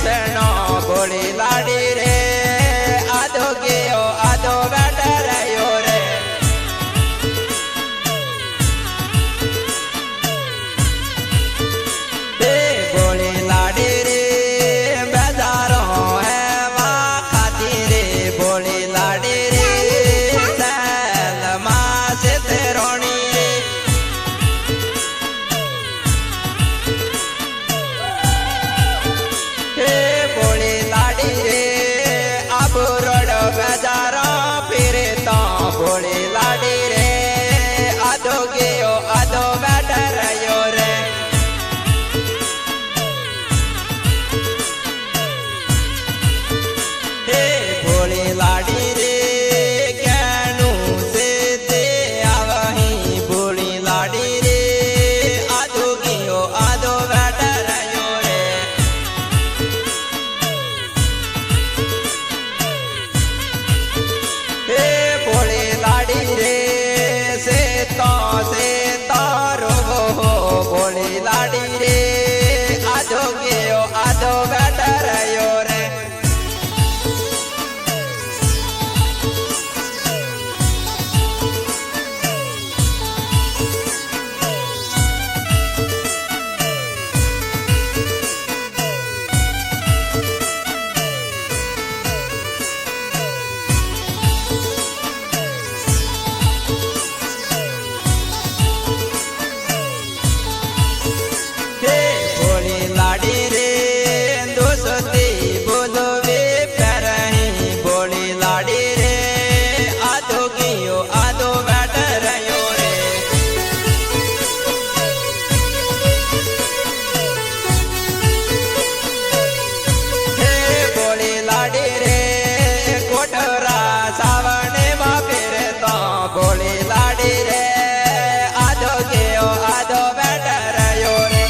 बेसनो भोली लाडी रे आधो गयो आधो बैठा रहो रे भोली लाडी रे बेजारो है वहाँ खाती रे भोली लाडी रे सैल माँ से तेरोनी भोली लाडी रे अब रोड बेजारो फिरे तो भोली लाडी रे आधो गयो आधो बैठा रहो रे भोली लाडी रे ज्ञानू से दे आवही भोली लाडी रे आधो गयो आधो बैठा रहो रे भोली लाडी रे से तारो हो भोली लाडी रे आधो गयो आधो बैठा रहो रे भोली लाडी रे दोस्ती बोलो वे पैरही भोली लाडी रे आधो गयो आधो बैठा रहो रे भोली लाडी रे कोठरा सावने में फिरे तो भोली लाडी रे आधो गयो आधो बैठा रहो रे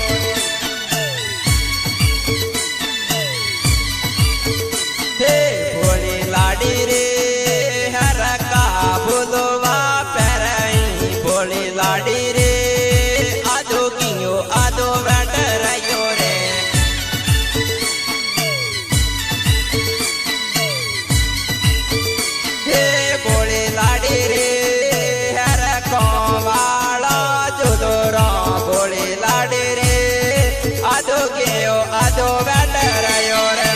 भोली लाडी रे हर का भूलवा पैरही भोली लाडी रे आधो गयो आधो बैठा रहो रे भोली लाडी रे हर को वाला जुदोरा भोली लाडी रे आधो गयो आधो बैठा रहो रे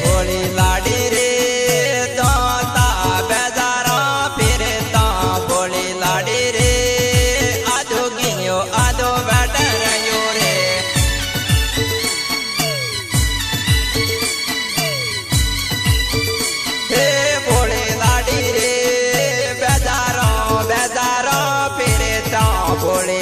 भोली लाडी रे दोता बेजारा फिरे तो भोली लाडी रे आधो गयो आधो बैठा रहो रे भोली लाडी रे बेजारो फिरे तो भोली